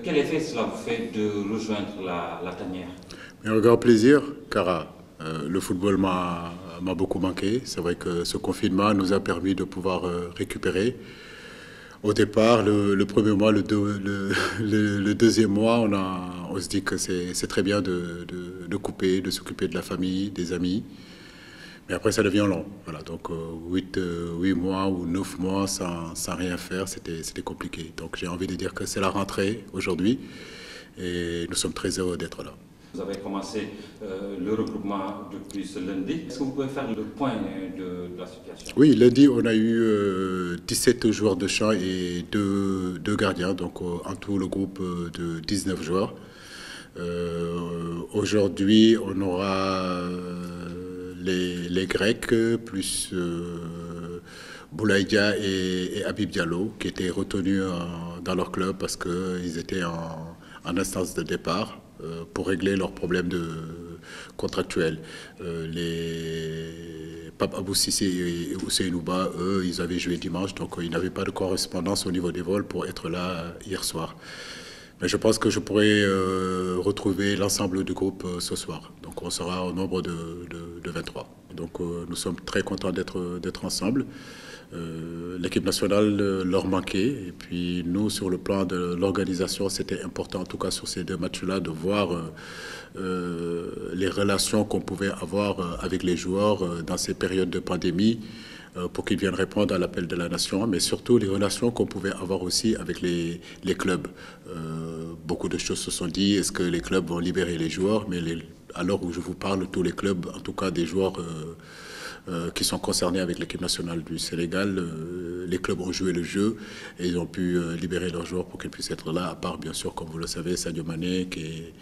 Quel effet cela vous fait de rejoindre la tanière? Un grand plaisir, car le football m'a beaucoup manqué. C'est vrai que ce confinement nous a permis de pouvoir récupérer. Au départ, le premier mois, le deuxième mois, on se dit que c'est très bien de couper, de s'occuper de la famille, des amis. Mais après, ça devient long. Voilà, donc 8 mois ou 9 mois sans rien faire, c'était compliqué. Donc j'ai envie de dire que c'est la rentrée aujourd'hui et nous sommes très heureux d'être là. Vous avez commencé le regroupement depuis ce lundi. Est-ce que vous pouvez faire le point de la situation? Oui, lundi, on a eu 17 joueurs de champ et deux gardiens, donc en tout le groupe de 19 joueurs. Aujourd'hui, on aura les Grecs, plus Boulaïdia et Habib Diallo, qui étaient retenus dans leur club parce qu'ils étaient en instance de départ pour régler leurs problèmes contractuels. Les Pape Abou Sissé et Ousseinouba, eux, ils avaient joué dimanche, donc ils n'avaient pas de correspondance au niveau des vols pour être là hier soir. Mais je pense que je pourrai retrouver l'ensemble du groupe ce soir. Donc on sera au nombre de 23. Donc nous sommes très contents d'être ensemble. L'équipe nationale leur manquait. Et puis nous, sur le plan de l'organisation, c'était important, en tout cas sur ces deux matchs-là, de voir les relations qu'on pouvait avoir avec les joueurs dans ces périodes de pandémie pour qu'ils viennent répondre à l'appel de la nation, mais surtout les relations qu'on pouvait avoir aussi avec les clubs. Beaucoup de choses se sont dites. Est-ce que les clubs vont libérer les joueurs? Mais à l'heure où je vous parle, tous les clubs, en tout cas des joueurs qui sont concernés avec l'équipe nationale du Sénégal, les clubs ont joué le jeu et ils ont pu libérer leurs joueurs pour qu'ils puissent être là, à part bien sûr, comme vous le savez, Sadio Mané qui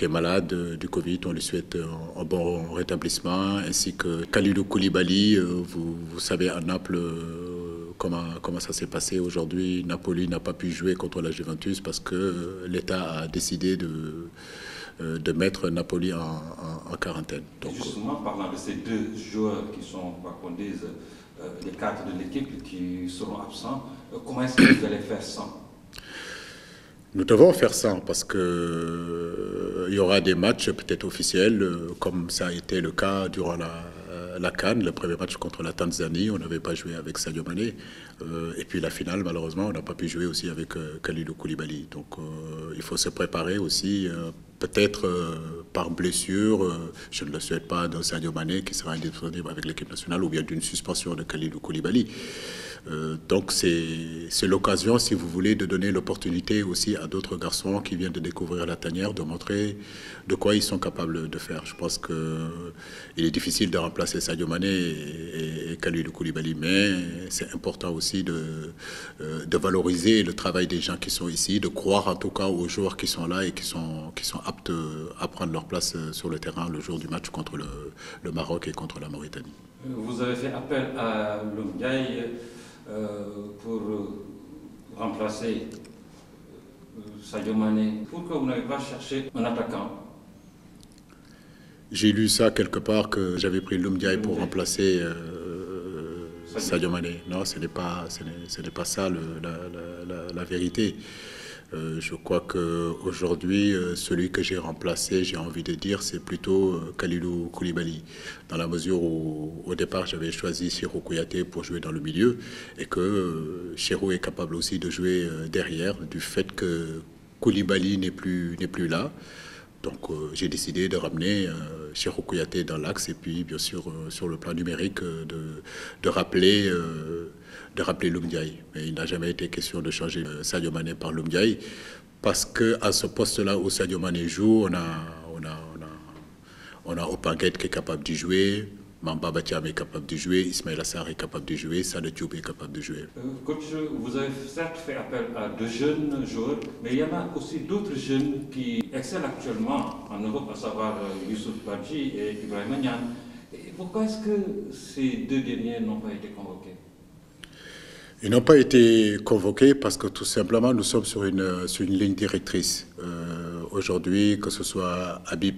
est malade du Covid. On lui souhaite un bon rétablissement, ainsi que Kalidou Koulibaly. Vous savez à Naples comment ça s'est passé aujourd'hui. Napoli n'a pas pu jouer contre la Juventus parce que l'État a décidé de mettre Napoli en quarantaine. Donc, justement, parlant de ces deux joueurs qui sont, quoi qu'on dise, les cadres de l'équipe qui seront absents, comment est-ce que vous allez faire sans? Nous devons faire ça parce qu'il y aura des matchs peut-être officiels, comme ça a été le cas durant la CAN, le premier match contre la Tanzanie. On n'avait pas joué avec Sadio Mané. Et puis la finale, malheureusement, on n'a pas pu jouer aussi avec Kalidou Koulibaly. Donc il faut se préparer aussi, peut-être par blessure, je ne le souhaite pas, d'un Sadio Mané qui sera indisponible avec l'équipe nationale, ou bien d'une suspension de Kalidou Koulibaly. Donc c'est l'occasion, si vous voulez, de donner l'opportunité aussi à d'autres garçons qui viennent de découvrir la tanière, de montrer de quoi ils sont capables de faire. Je pense qu'il est difficile de remplacer Sadio Mané et Kalidou Koulibaly, mais c'est important aussi de valoriser le travail des gens qui sont ici, de croire en tout cas aux joueurs qui sont là et qui sont aptes à prendre leur place sur le terrain le jour du match contre le Maroc et contre la Mauritanie. Vous avez fait appel à Loumdiaye pour remplacer Sadio Mané. Pourquoi vous n'avez pas cherché un attaquant? J'ai lu ça quelque part que j'avais pris Loumdiaye pour remplacer Sadio Mané. Non, ce n'est pas ça la vérité. Je crois qu'aujourd'hui, celui que j'ai remplacé, j'ai envie de dire, c'est plutôt Kalidou Koulibaly. Dans la mesure où, au départ, j'avais choisi Cheikhou Kouyaté pour jouer dans le milieu et que Cheikhou est capable aussi de jouer derrière, du fait que Koulibaly n'est plus là. Donc j'ai décidé de ramener Cheikhou Kouyaté dans l'axe et puis, bien sûr, sur le plan numérique, de rappeler Loumdiaye. Mais il n'a jamais été question de changer Sadio Mané par Loumdiaye parce qu'à ce poste-là où Sadio Mané joue, on a Opanguet qui est capable d'y jouer, Mamba Batiam est capable de jouer, Ismaël Assar est capable de jouer, Sadio Diop est capable de jouer. Coach, vous avez certes fait appel à de jeunes joueurs, mais il y en a aussi d'autres jeunes qui excellent actuellement en Europe, à savoir Youssouf Badji et Ibrahima Niane. Pourquoi est-ce que ces deux derniers n'ont pas été convoqués? Ils n'ont pas été convoqués parce que tout simplement nous sommes sur une ligne directrice. aujourd'hui, que ce soit Habib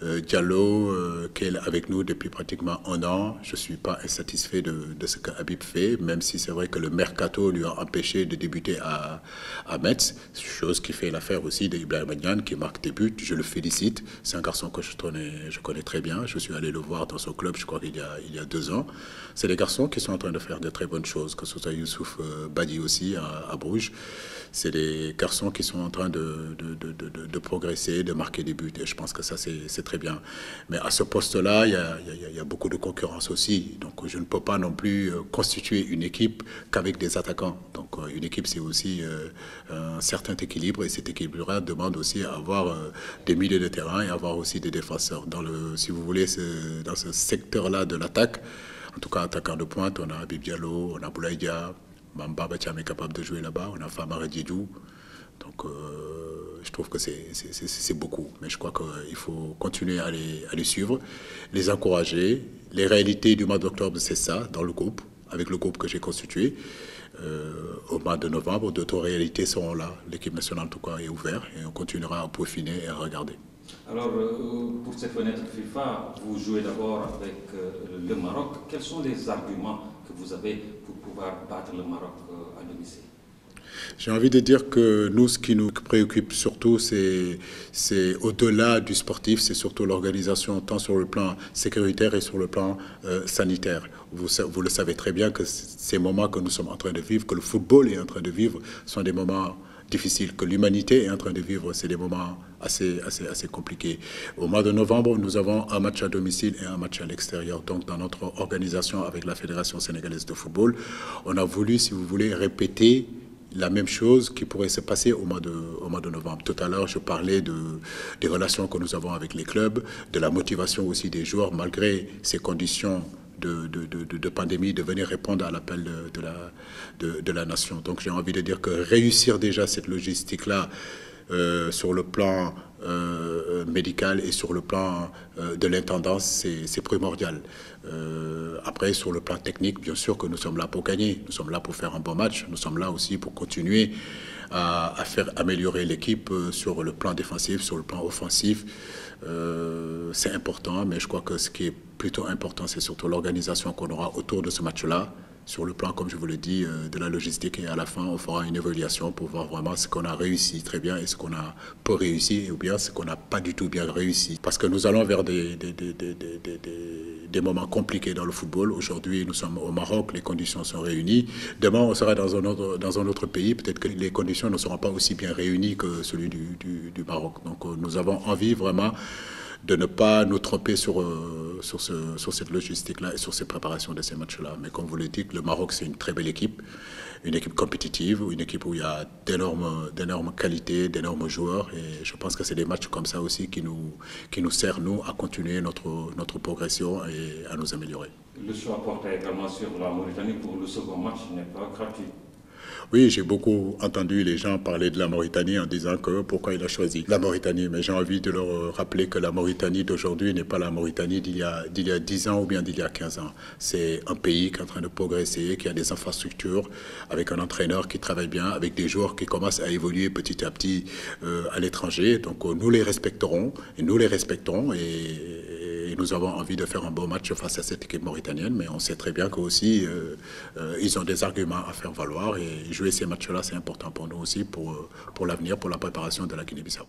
Diallo, qui est avec nous depuis pratiquement 1 an. Je ne suis pas insatisfait de ce que Habib fait, même si c'est vrai que le mercato lui a empêché de débuter à Metz, chose qui fait l'affaire aussi d'Ibrahima Niane, qui marque des buts. Je le félicite. C'est un garçon que je connais très bien. Je suis allé le voir dans son club, je crois qu'il y a 2 ans. C'est des garçons qui sont en train de faire de très bonnes choses, que ce soit Youssouf Badi aussi à Bruges. C'est des garçons qui sont en train de progresser, de marquer des buts. Et je pense que ça, c'est très bien. Mais à ce poste-là, il y a beaucoup de concurrence aussi. Donc, je ne peux pas non plus constituer une équipe qu'avec des attaquants. Donc, une équipe, c'est aussi un certain équilibre. Et cet équilibre-là demande aussi à avoir des milieux de terrain et avoir aussi des défenseurs. Si vous voulez, dans ce secteur-là de l'attaque, en tout cas, attaquant de pointe, on a Habib Diallo, on a Boulaïdia, Mamba Bacham est capable de jouer là-bas, on a Famara Djidou. Donc, je trouve que c'est beaucoup. Mais je crois qu'il faut continuer à les suivre, les encourager. Les réalités du mois d'octobre, c'est ça, dans le groupe, avec le groupe que j'ai constitué. Au mois de novembre, d'autres réalités seront là. L'équipe nationale, en tout cas, est ouverte et on continuera à peaufiner et à regarder. Alors, pour cette fenêtre FIFA, vous jouez d'abord avec le Maroc. Quels sont les arguments que vous avez pour pouvoir battre le Maroc à domicile? J'ai envie de dire que nous, ce qui nous préoccupe surtout, c'est au-delà du sportif, c'est surtout l'organisation, tant sur le plan sécuritaire et sur le plan sanitaire. Vous le savez très bien que ces moments que nous sommes en train de vivre, que le football est en train de vivre, sont des moments difficiles, que l'humanité est en train de vivre, c'est des moments assez compliqués. Au mois de novembre, nous avons un match à domicile et un match à l'extérieur. Donc, dans notre organisation avec la Fédération sénégalaise de football, on a voulu, si vous voulez, répéter la même chose qui pourrait se passer au mois de novembre. Tout à l'heure, je parlais des relations que nous avons avec les clubs, de la motivation aussi des joueurs, malgré ces conditions de pandémie, de venir répondre à l'appel de la nation. Donc j'ai envie de dire que réussir déjà cette logistique-là sur le plan médical et sur le plan de l'intendance, c'est primordial. Après, sur le plan technique, bien sûr que nous sommes là pour gagner, nous sommes là pour faire un bon match, nous sommes là aussi pour continuer à faire améliorer l'équipe sur le plan défensif, sur le plan offensif. C'est important, mais je crois que ce qui est plutôt important, c'est surtout l'organisation qu'on aura autour de ce match-là. Sur le plan, comme je vous l'ai dit, de la logistique, et à la fin, on fera une évaluation pour voir vraiment ce qu'on a réussi très bien et ce qu'on a peu réussi, ou bien ce qu'on n'a pas du tout bien réussi. Parce que nous allons vers des moments compliqués dans le football. Aujourd'hui, nous sommes au Maroc, les conditions sont réunies. Demain, on sera dans un autre pays. Peut-être que les conditions ne seront pas aussi bien réunies que celui du Maroc. Donc, nous avons envie vraiment de ne pas nous tromper sur cette logistique-là et sur ces préparations de ces matchs-là. Mais comme vous l'avez dit, le Maroc, c'est une très belle équipe, une équipe compétitive, une équipe où il y a d'énormes qualités, d'énormes joueurs. Et je pense que c'est des matchs comme ça aussi qui nous servent, nous, à continuer notre progression et à nous améliorer. Le choix porté également sur la Mauritanie pour le second match n'est pas gratuit. Oui, j'ai beaucoup entendu les gens parler de la Mauritanie en disant que pourquoi il a choisi la Mauritanie. Mais j'ai envie de leur rappeler que la Mauritanie d'aujourd'hui n'est pas la Mauritanie d'il y a 10 ans ou bien d'il y a 15 ans. C'est un pays qui est en train de progresser, qui a des infrastructures, avec un entraîneur qui travaille bien, avec des joueurs qui commencent à évoluer petit à petit à l'étranger. Donc nous les respecterons et nous les respectons et nous avons envie de faire un bon match face à cette équipe mauritanienne. Mais on sait très bien qu'aussi ils ont des arguments à faire valoir et jouer ces matchs-là, c'est important pour nous aussi, pour l'avenir, pour la préparation de la Guinée-Bissau.